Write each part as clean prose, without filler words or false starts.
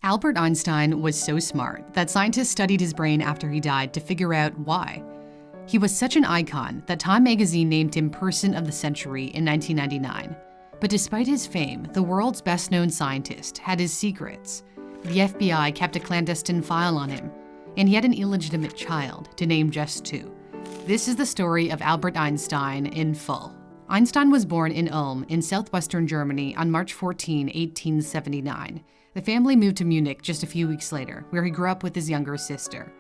Albert Einstein was so smart that scientists studied his brain after he died to figure out why. He was such an icon that Time magazine named him Person of the Century in 1999. But despite his fame, the world's best-known scientist had his secrets. The FBI kept a clandestine file on him, and he had an illegitimate child, to name just two. This is the story of Albert Einstein in full. Einstein was born in Ulm in southwestern Germany on March 14, 1879. The family moved to Munich just a few weeks later, where he grew up with his younger sister.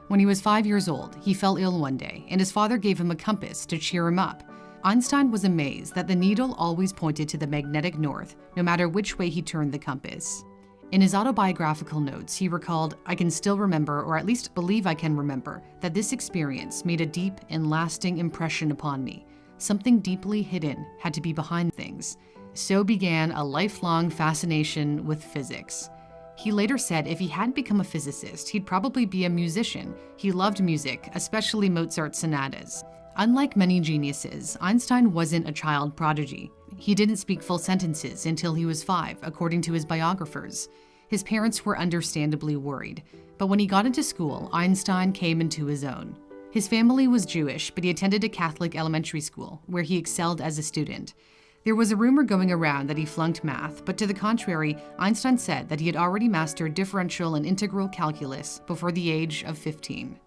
When he was 5 years old, he fell ill one day, and his father gave him a compass to cheer him up. Einstein was amazed that the needle always pointed to the magnetic north, no matter which way he turned the compass. In his autobiographical notes, he recalled, "I can still remember, or at least believe I can remember, that this experience made a deep and lasting impression upon me. Something deeply hidden had to be behind things." So began a lifelong fascination with physics. He later said if he hadn't become a physicist, he'd probably be a musician. He loved music, especially Mozart's sonatas. Unlike many geniuses, Einstein wasn't a child prodigy. He didn't speak full sentences until he was 5, according to his biographers. His parents were understandably worried, but when he got into school, Einstein came into his own. His family was Jewish, but he attended a Catholic elementary school, where he excelled as a student. There was a rumor going around that he flunked math, but to the contrary, Einstein said that he had already mastered differential and integral calculus before the age of 15.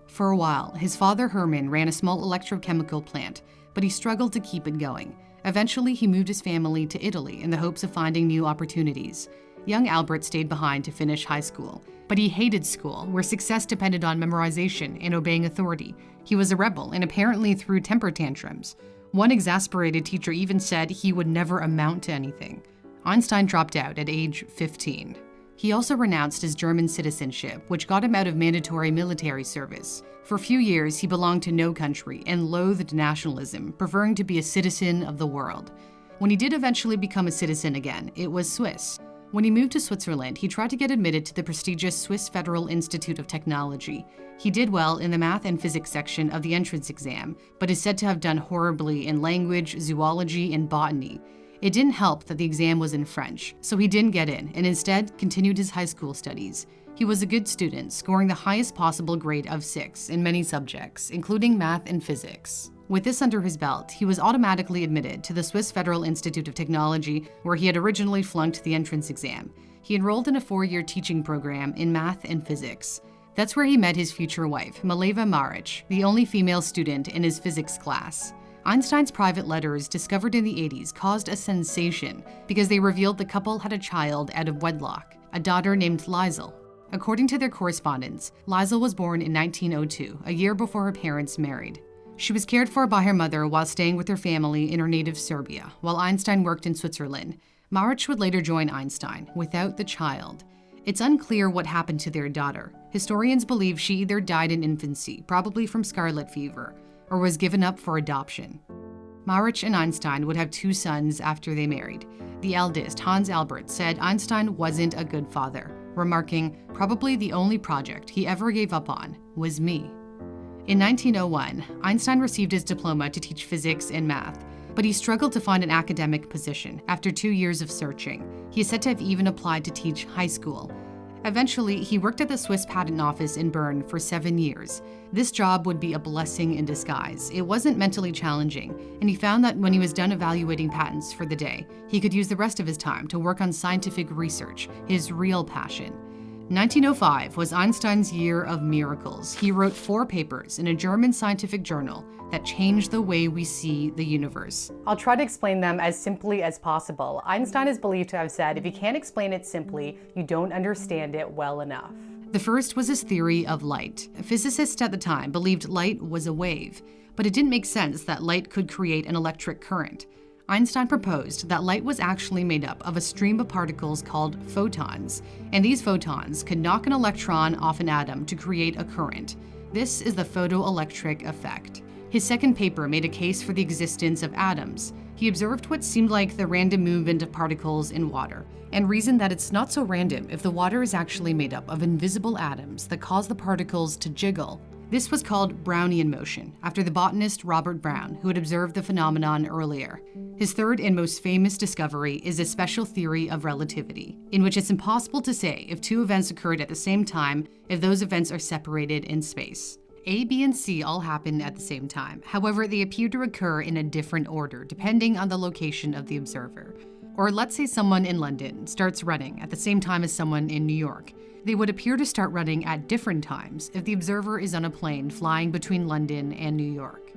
For a while, his father Hermann ran a small electrochemical plant, but he struggled to keep it going. Eventually, he moved his family to Italy in the hopes of finding new opportunities. Young Albert stayed behind to finish high school, but he hated school, where success depended on memorization and obeying authority. He was a rebel and apparently threw temper tantrums. One exasperated teacher even said he would never amount to anything. Einstein dropped out at age 15. He also renounced his German citizenship, which got him out of mandatory military service. For a few years, he belonged to no country and loathed nationalism, preferring to be a citizen of the world. When he did eventually become a citizen again, it was Swiss. When he moved to Switzerland, he tried to get admitted to the prestigious Swiss Federal Institute of Technology. He did well in the math and physics section of the entrance exam, but is said to have done horribly in language, zoology, and botany. It didn't help that the exam was in French, so he didn't get in and instead continued his high school studies. He was a good student, scoring the highest possible grade of 6 in many subjects, including math and physics. With this under his belt, he was automatically admitted to the Swiss Federal Institute of Technology, where he had originally flunked the entrance exam. He enrolled in a 4-year teaching program in math and physics. That's where he met his future wife, Mileva Maric, the only female student in his physics class. Einstein's private letters, discovered in the 80s, caused a sensation because they revealed the couple had a child out of wedlock, a daughter named Liesl. According to their correspondence, Liesl was born in 1902, a year before her parents married. She was cared for by her mother while staying with her family in her native Serbia, while Einstein worked in Switzerland. Maric would later join Einstein, without the child. It's unclear what happened to their daughter. Historians believe she either died in infancy, probably from scarlet fever, or was given up for adoption. Maric and Einstein would have 2 sons after they married. The eldest, Hans Albert, said Einstein wasn't a good father, remarking, "Probably the only project he ever gave up on was me." In 1901, Einstein received his diploma to teach physics and math, but he struggled to find an academic position after 2 years of searching. He is said to have even applied to teach high school. Eventually, he worked at the Swiss Patent Office in Bern for 7 years. This job would be a blessing in disguise. It wasn't mentally challenging, and he found that when he was done evaluating patents for the day, he could use the rest of his time to work on scientific research, his real passion. 1905 was Einstein's year of miracles. He wrote 4 papers in a German scientific journal that changed the way we see the universe. I'll try to explain them as simply as possible. Einstein is believed to have said, if you can't explain it simply, you don't understand it well enough. The first was his theory of light. Physicists at the time believed light was a wave, but it didn't make sense that light could create an electric current. Einstein proposed that light was actually made up of a stream of particles called photons, and these photons could knock an electron off an atom to create a current. This is the photoelectric effect. His second paper made a case for the existence of atoms. He observed what seemed like the random movement of particles in water, and reasoned that it's not so random if the water is actually made up of invisible atoms that cause the particles to jiggle. This was called Brownian motion, after the botanist Robert Brown, who had observed the phenomenon earlier. His third and most famous discovery is a special theory of relativity, in which it's impossible to say if two events occurred at the same time if those events are separated in space. A, B, and C all happen at the same time. However, they appear to occur in a different order, depending on the location of the observer. Or let's say someone in London starts running at the same time as someone in New York. They would appear to start running at different times if the observer is on a plane flying between London and New York.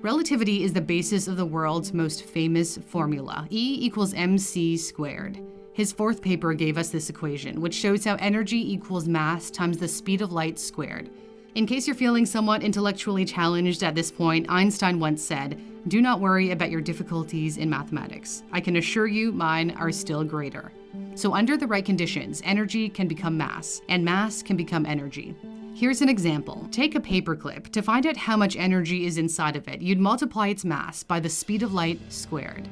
Relativity is the basis of the world's most famous formula, E equals mc squared. His fourth paper gave us this equation, which shows how energy equals mass times the speed of light squared. In case you're feeling somewhat intellectually challenged at this point, Einstein once said, "Do not worry about your difficulties in mathematics. I can assure you mine are still greater." So under the right conditions, energy can become mass, and mass can become energy. Here's an example. Take a paperclip. To find out how much energy is inside of it, you'd multiply its mass by the speed of light squared.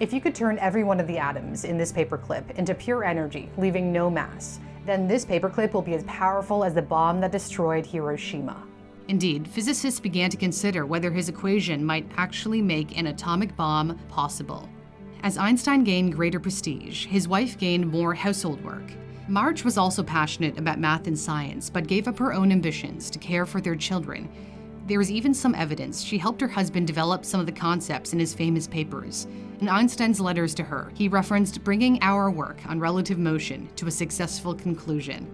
If you could turn every one of the atoms in this paperclip into pure energy, leaving no mass, then this paperclip will be as powerful as the bomb that destroyed Hiroshima. Indeed, physicists began to consider whether his equation might actually make an atomic bomb possible. As Einstein gained greater prestige, his wife gained more household work. Marge was also passionate about math and science, but gave up her own ambitions to care for their children. There is even some evidence she helped her husband develop some of the concepts in his famous papers. In Einstein's letters to her, he referenced bringing our work on relative motion to a successful conclusion.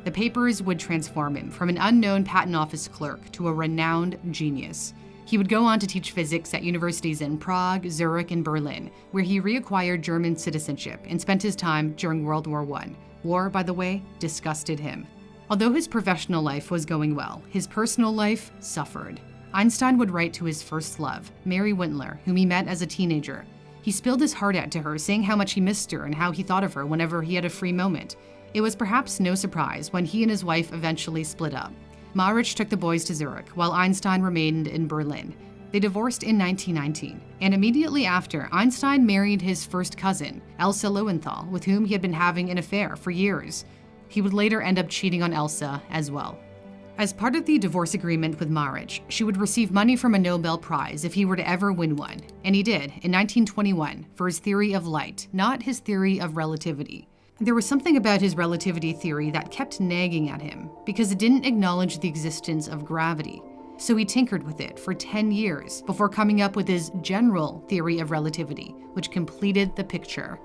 The papers would transform him from an unknown patent office clerk to a renowned genius. He would go on to teach physics at universities in Prague, Zurich, and Berlin, where he reacquired German citizenship and spent his time during World War I. War, by the way, disgusted him. Although his professional life was going well, his personal life suffered. Einstein would write to his first love, Mary Wintler, whom he met as a teenager. He spilled his heart out to her, saying how much he missed her and how he thought of her whenever he had a free moment. It was perhaps no surprise when he and his wife eventually split up. Marich took the boys to Zurich, while Einstein remained in Berlin. They divorced in 1919, and immediately after, Einstein married his first cousin, Elsa Lowenthal, with whom he had been having an affair for years. He would later end up cheating on Elsa as well. As part of the divorce agreement with Marich, she would receive money from a Nobel Prize if he were to ever win one, and he did in 1921 for his theory of light, not his theory of relativity. There was something about his relativity theory that kept nagging at him because it didn't acknowledge the existence of gravity. So he tinkered with it for 10 years before coming up with his general theory of relativity, which completed the picture.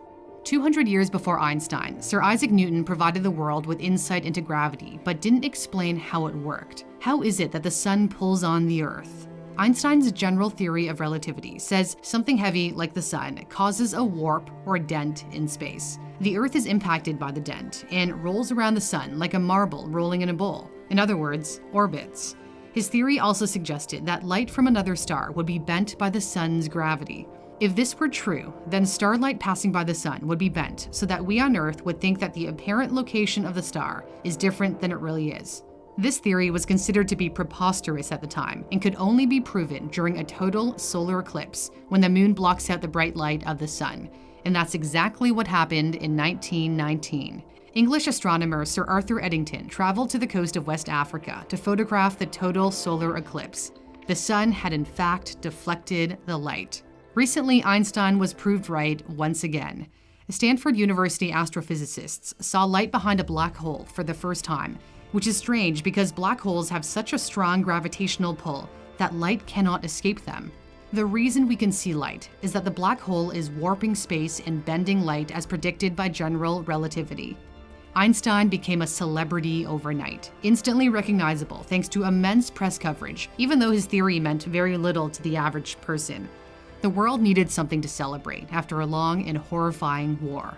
200 years before Einstein, Sir Isaac Newton provided the world with insight into gravity, but didn't explain how it worked. How is it that the sun pulls on the Earth? Einstein's general theory of relativity says something heavy like the sun causes a warp or dent in space. The Earth is impacted by the dent and rolls around the sun like a marble rolling in a bowl. In other words, orbits. His theory also suggested that light from another star would be bent by the sun's gravity. If this were true, then starlight passing by the sun would be bent so that we on Earth would think that the apparent location of the star is different than it really is. This theory was considered to be preposterous at the time and could only be proven during a total solar eclipse when the moon blocks out the bright light of the sun. And that's exactly what happened in 1919. English astronomer Sir Arthur Eddington traveled to the coast of West Africa to photograph the total solar eclipse. The sun had in fact deflected the light. Recently, Einstein was proved right once again. Stanford University astrophysicists saw light behind a black hole for the first time, which is strange because black holes have such a strong gravitational pull that light cannot escape them. The reason we can see light is that the black hole is warping space and bending light as predicted by general relativity. Einstein became a celebrity overnight, instantly recognizable thanks to immense press coverage, even though his theory meant very little to the average person. The world needed something to celebrate after a long and horrifying war.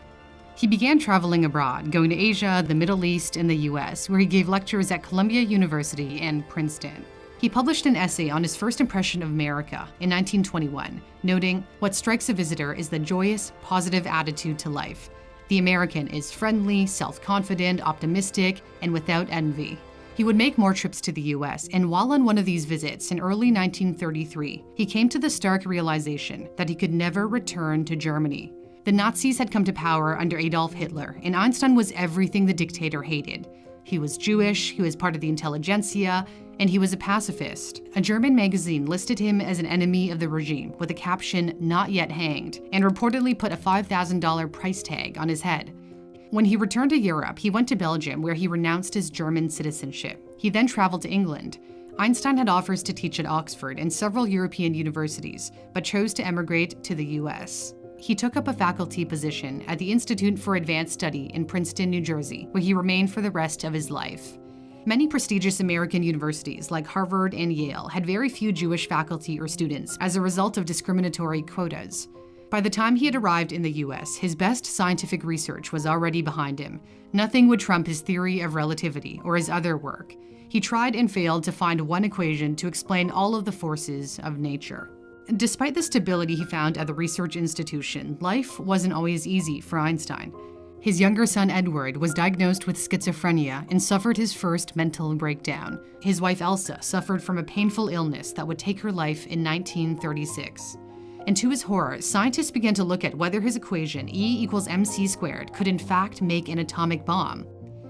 He began traveling abroad, going to Asia, the Middle East, and the US, where he gave lectures at Columbia University and Princeton. He published an essay on his first impression of America in 1921, noting, "What strikes a visitor is the joyous, positive attitude to life. The American is friendly, self-confident, optimistic, and without envy." He would make more trips to the US, and while on one of these visits in early 1933, he came to the stark realization that he could never return to Germany. The Nazis had come to power under Adolf Hitler, and Einstein was everything the dictator hated. He was Jewish, he was part of the intelligentsia, and he was a pacifist. A German magazine listed him as an enemy of the regime with a caption, "Not yet hanged," and reportedly put a $5,000 price tag on his head. When he returned to Europe, he went to Belgium, where he renounced his German citizenship. He then traveled to England. Einstein had offers to teach at Oxford and several European universities, but chose to emigrate to the US. He took up a faculty position at the Institute for Advanced Study in Princeton, New Jersey, where he remained for the rest of his life. Many prestigious American universities like Harvard and Yale had very few Jewish faculty or students as a result of discriminatory quotas. By the time he had arrived in the US, his best scientific research was already behind him. Nothing would trump his theory of relativity or his other work. He tried and failed to find one equation to explain all of the forces of nature. Despite the stability he found at the research institution, life wasn't always easy for Einstein. His younger son, Edward, was diagnosed with schizophrenia and suffered his first mental breakdown. His wife, Elsa, suffered from a painful illness that would take her life in 1936. And to his horror, scientists began to look at whether his equation, E equals mc squared, could in fact make an atomic bomb.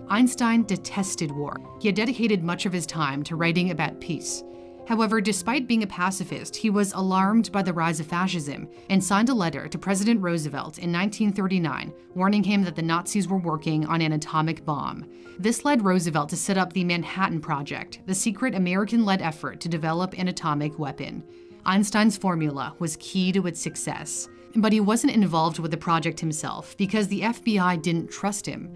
Einstein detested war. He had dedicated much of his time to writing about peace. However, despite being a pacifist, he was alarmed by the rise of fascism and signed a letter to President Roosevelt in 1939, warning him that the Nazis were working on an atomic bomb. This led Roosevelt to set up the Manhattan Project, the secret American-led effort to develop an atomic weapon. Einstein's formula was key to its success, but he wasn't involved with the project himself because the FBI didn't trust him.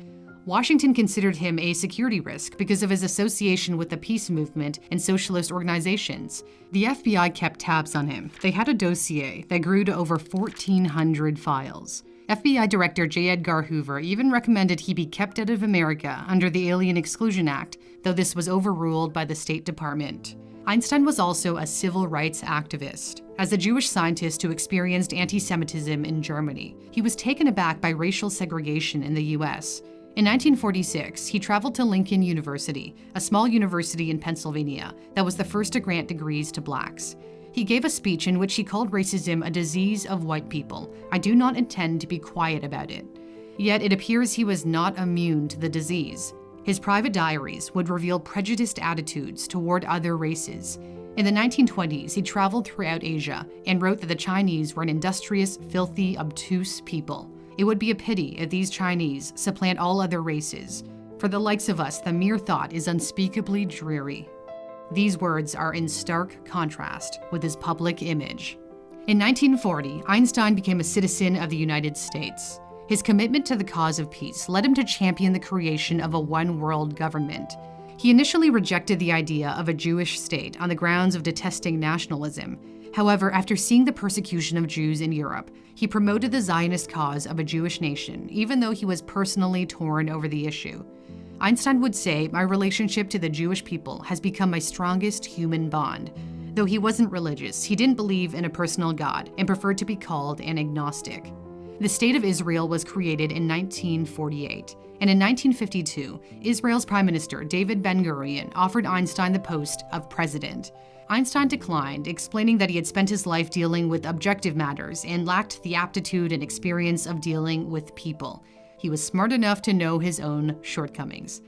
Washington considered him a security risk because of his association with the peace movement and socialist organizations. The FBI kept tabs on him. They had a dossier that grew to over 1,400 files. FBI Director J. Edgar Hoover even recommended he be kept out of America under the Alien Exclusion Act, though this was overruled by the State Department. Einstein was also a civil rights activist. As a Jewish scientist who experienced anti-Semitism in Germany, he was taken aback by racial segregation in the US. In 1946, he traveled to Lincoln University, a small university in Pennsylvania that was the first to grant degrees to blacks. He gave a speech in which he called racism a disease of white people. I do not intend to be quiet about it. Yet it appears he was not immune to the disease. His private diaries would reveal prejudiced attitudes toward other races. In the 1920s, he traveled throughout Asia and wrote that the Chinese were an industrious, filthy, obtuse people. It would be a pity if these Chinese supplant all other races. For the likes of us, the mere thought is unspeakably dreary. These words are in stark contrast with his public image. In 1940, Einstein became a citizen of the United States. His commitment to the cause of peace led him to champion the creation of a one-world government. He initially rejected the idea of a Jewish state on the grounds of detesting nationalism. However, after seeing the persecution of Jews in Europe, he promoted the Zionist cause of a Jewish nation, even though he was personally torn over the issue. Einstein would say, "My relationship to the Jewish people has become my strongest human bond." Though he wasn't religious, he didn't believe in a personal God and preferred to be called an agnostic. The State of Israel was created in 1948, and in 1952, Israel's Prime Minister David Ben-Gurion offered Einstein the post of president. Einstein declined, explaining that he had spent his life dealing with objective matters and lacked the aptitude and experience of dealing with people. He was smart enough to know his own shortcomings.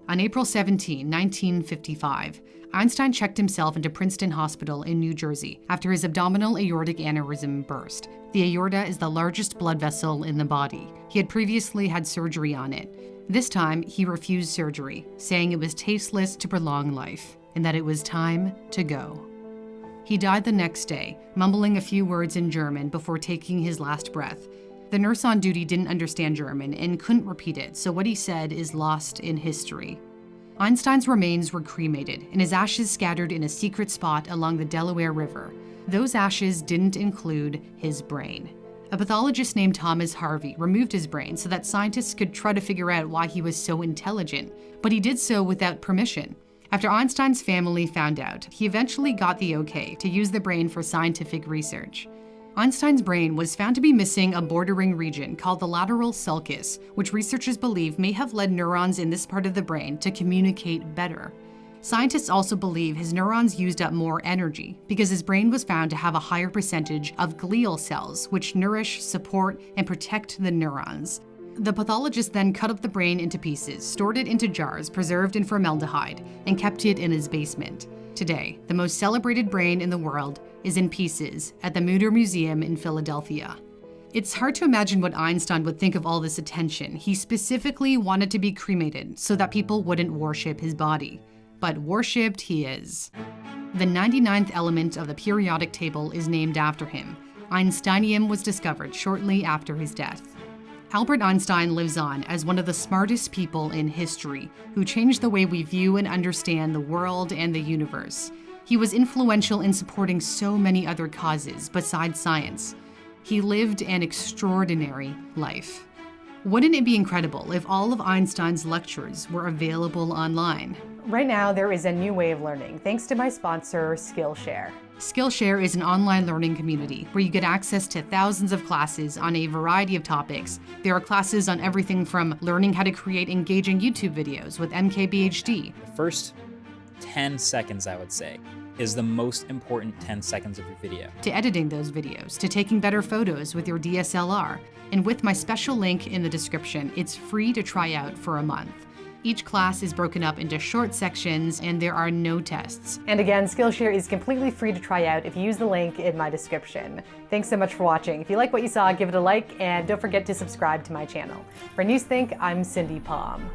On April 17, 1955, Einstein checked himself into Princeton Hospital in New Jersey after his abdominal aortic aneurysm burst. The aorta is the largest blood vessel in the body. He had previously had surgery on it. This time, he refused surgery, saying it was tasteless to prolong life and that it was time to go. He died the next day, mumbling a few words in German before taking his last breath. The nurse on duty didn't understand German and couldn't repeat it, so what he said is lost in history. Einstein's remains were cremated and his ashes scattered in a secret spot along the Delaware River. Those ashes didn't include his brain. A pathologist named Thomas Harvey removed his brain so that scientists could try to figure out why he was so intelligent, but he did so without permission. After Einstein's family found out, he eventually got the okay to use the brain for scientific research. Einstein's brain was found to be missing a bordering region called the lateral sulcus, which researchers believe may have led neurons in this part of the brain to communicate better. Scientists also believe his neurons used up more energy because his brain was found to have a higher percentage of glial cells, which nourish, support, and protect the neurons. The pathologist then cut up the brain into pieces, stored it into jars preserved in formaldehyde, and kept it in his basement. Today, the most celebrated brain in the world is in pieces at the Mutter Museum in Philadelphia. It's hard to imagine what Einstein would think of all this attention. He specifically wanted to be cremated so that people wouldn't worship his body. But worshipped he is. The 99th element of the periodic table is named after him. Einsteinium was discovered shortly after his death. Albert Einstein lives on as one of the smartest people in history, who changed the way we view and understand the world and the universe. He was influential in supporting so many other causes besides science. He lived an extraordinary life. Wouldn't it be incredible if all of Einstein's lectures were available online? Right now, there is a new way of learning, thanks to my sponsor, Skillshare. Skillshare is an online learning community where you get access to thousands of classes on a variety of topics. There are classes on everything from learning how to create engaging YouTube videos with MKBHD. The first 10 seconds, I would say, is the most important 10 seconds of your video. To editing those videos, to taking better photos with your DSLR. And with my special link in the description, it's free to try out for a month. Each class is broken up into short sections and there are no tests. And again, Skillshare is completely free to try out if you use the link in my description. Thanks so much for watching. If you like what you saw, give it a like and don't forget to subscribe to my channel. For Newsthink, I'm Cindy Palm.